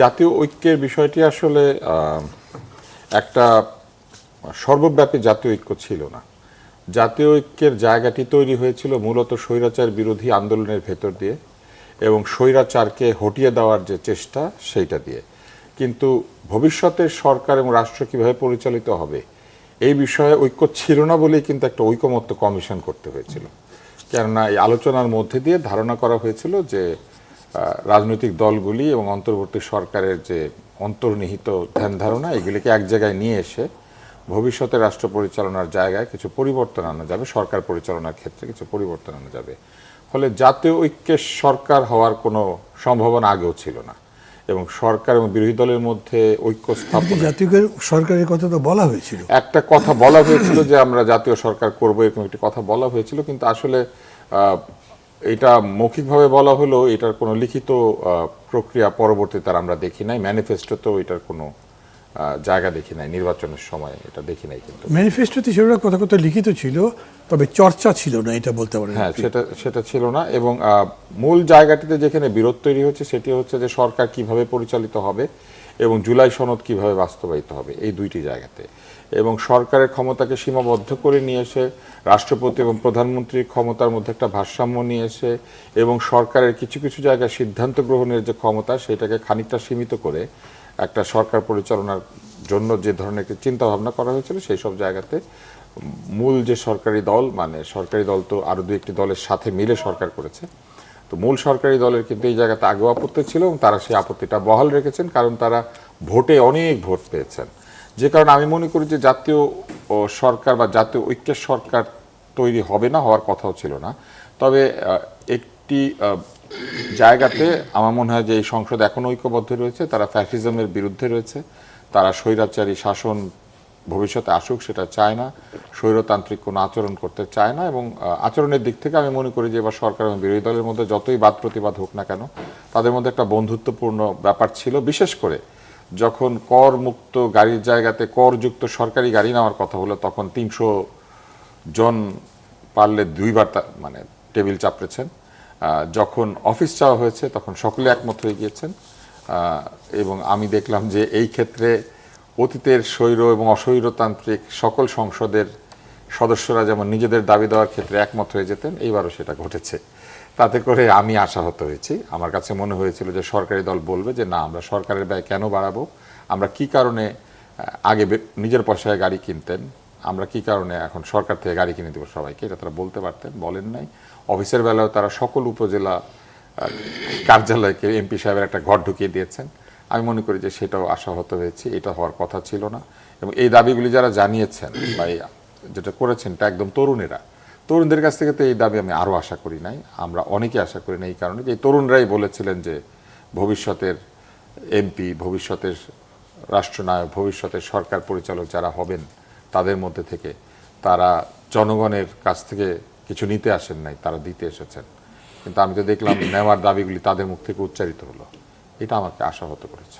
জাতীয় ঐক্যের বিষয়টি আসলে একটা সর্বব্যাপী জাতীয় ঐক্য ছিল না। জাতীয় ঐক্যের জায়গাটি তৈরি হয়েছিল মূলত স্বৈরাচার বিরোধী আন্দোলনের ভেতর দিয়ে এবং স্বৈরাচারকে হটিয়ে দেওয়ার যে চেষ্টা সেইটা দিয়ে। কিন্তু ভবিষ্যতের সরকার এবং রাষ্ট্র কিভাবে পরিচালিত হবে এই বিষয়ে ঐক্য ছিল না বলেই কিন্তু একটা ঐকমত্য কমিশন করতে হয়েছিল। কেননা এই আলোচনার মধ্যে দিয়ে ধারণা করা হয়েছিল যে রাজনৈতিক দলগুলি এবং অন্তর্বর্তী সরকারের যে অন্তর্নিহিত ধ্যান ধারণা এগুলিকে এক জায়গায় নিয়ে এসে ভবিষ্যতে রাষ্ট্র পরিচালনার জায়গায় কিছু পরিবর্তন আনা যাবে, সরকার পরিচালনার ক্ষেত্রে কিছু পরিবর্তন আনা যাবে। ফলে জাতীয় ঐক্যের সরকার হওয়ার কোনো সম্ভাবনা আগেও ছিল না এবং সরকার এবং বিরোধী দলের মধ্যে ঐক্য স্থাপন জাতীয় সরকারের কথা তো বলা হয়েছিল, একটা কথা বলা হয়েছিল যে আমরা জাতীয় সরকার করব, এরকম একটি কথা বলা হয়েছিল। কিন্তু আসলে এটা মৌখিকভাবে বলা হলো, এটার কোনো লিখিত প্রক্রিয়া পরবর্তীতে আমরা দেখি নাই। ম্যানিফেস্টোতেও এটার কোনো জায়গা দেখি নাই, নির্বাচনের সময় এটা দেখি নাই। কিন্তু ম্যানিফেস্টোতে সেটা কথা কথা লিখিত ছিল, তবে চর্চা ছিল না, এটা বলতে পারেন। হ্যাঁ, সেটা ছিল না। এবং মূল জায়গাটিতে যেখানে বিরোধ তৈরি হচ্ছে সেটি হচ্ছে যে সরকার কিভাবে পরিচালিত হবে এবং জুলাই সনদ কিভাবে বাস্তবায়িত হবে, এই দুইটি জায়গাতে। এবং সরকারের ক্ষমতাকে সীমাবদ্ধ করে নিয়ে এসে রাষ্ট্রপতি এবং প্রধানমন্ত্রীর ক্ষমতার মধ্যে একটা ভারসাম্য নিয়ে এসে এবং সরকারের কিছু কিছু জায়গায় সিদ্ধান্ত গ্রহণের যে ক্ষমতা সেটাকে খানিকটা সীমিত করে একটা সরকার পরিচালনার জন্য যে ধরনের চিন্তা ভাবনা করা হয়েছিল সেই সব জায়গাতে মূল যে সরকারি দল, মানে সরকারি দল তো আরো দু একটি দলের সাথে মিলে সরকার করেছে, তো মূল সরকারি দলের কিন্তু এই জায়গাতে আগেও আপত্তি ছিল এবং তারা সেই আপত্তিটা বহাল রেখেছেন, কারণ তারা ভোটে অনেক ভোট পেয়েছেন। যে কারণে আমি মনে করি যে জাতীয় সরকার বা জাতীয় ঐক্যের সরকার তৈরি হবে না, হওয়ার কথাও ছিল না। তবে একটি জায়গাতে আমার মনে হয় যে এই সংসদ এখনো ঐক্যবদ্ধ রয়েছে, তারা ফ্যাসিজমের বিরুদ্ধে রয়েছে, তারা স্বৈরাচারী শাসন ভবিষ্যতে আসুক সেটা চায় না, স্বৈরতান্ত্রিক কোনো আচরণ করতে চায় না। এবং আচরণের দিক থেকে আমি মনে করি যে এবার সরকার এবং বিরোধী দলের মধ্যে যতই বাদ প্রতিবাদ হোক না কেন, তাদের মধ্যে একটা বন্ধুত্বপূর্ণ ব্যাপার ছিল। বিশেষ করে যখন কর মুক্ত গাড়ির জায়গাতে করযুক্ত সরকারি গাড়ি নেওয়ার কথা হলো, তখন 300 জন পারলে দুইবার মানে টেবিল চাপড়েছেন। যখন অফিস চাওয়া হয়েছে তখন সকলে একমত হয়ে গিয়েছেন। এবং আমি দেখলাম যে এই ক্ষেত্রে অতীতের স্বৈর এবং অস্বৈরতান্ত্রিক সকল সংসদের সদস্যরা যেমন নিজেদের দাবি দেওয়ার ক্ষেত্রে একমত হয়ে যেতেন, এইবারও সেটা ঘটেছে। তাতে করে আমি আশাহত হয়েছি। আমার কাছে মনে হয়েছিল যে সরকারি দল বলবে যে না, আমরা সরকারের ব্যয় কেন বাড়াবো, আমরা কি কারণে আগে নিজের পয়সায় গাড়ি কিনতেন, আমরা কি কারণে এখন সরকার থেকে গাড়ি কিনে দেবো সবাইকে, এটা তারা বলতে পারতেন, বলেন নাই। অফিসের বেলায় তারা সকল উপজেলা কার্যালয়কে এমপি সাহেবের একটা ঘর ঢুকিয়ে দিয়েছেন। আমি মনে করি যে সেটাও আশাহত হয়েছে, এটা হওয়ার কথা ছিল না। এবং এই দাবিগুলি যারা জানিয়েছেন বা যেটা করেছেন এটা একদম তরুণদের কাছ থেকে তো এই দাবি আমি আরও আশা করি নাই, আমরা অনেকে আশা করি না। এই কারণে যে তরুণরাই বলেছিলেন যে ভবিষ্যতের এমপি, ভবিষ্যতের রাষ্ট্রনায়ক, ভবিষ্যতের সরকার পরিচালক যারা হবেন তাদের মধ্যে থেকে তারা জনগণের কাছ থেকে কিছু নিতে আসেন নাই, তারা দিতে এসেছেন। কিন্তু আমি তো দেখলাম নেওয়ার দাবিগুলি তাদের মুখ থেকে উচ্চারিত হলো, এটা আমাকে আশাহত করেছে।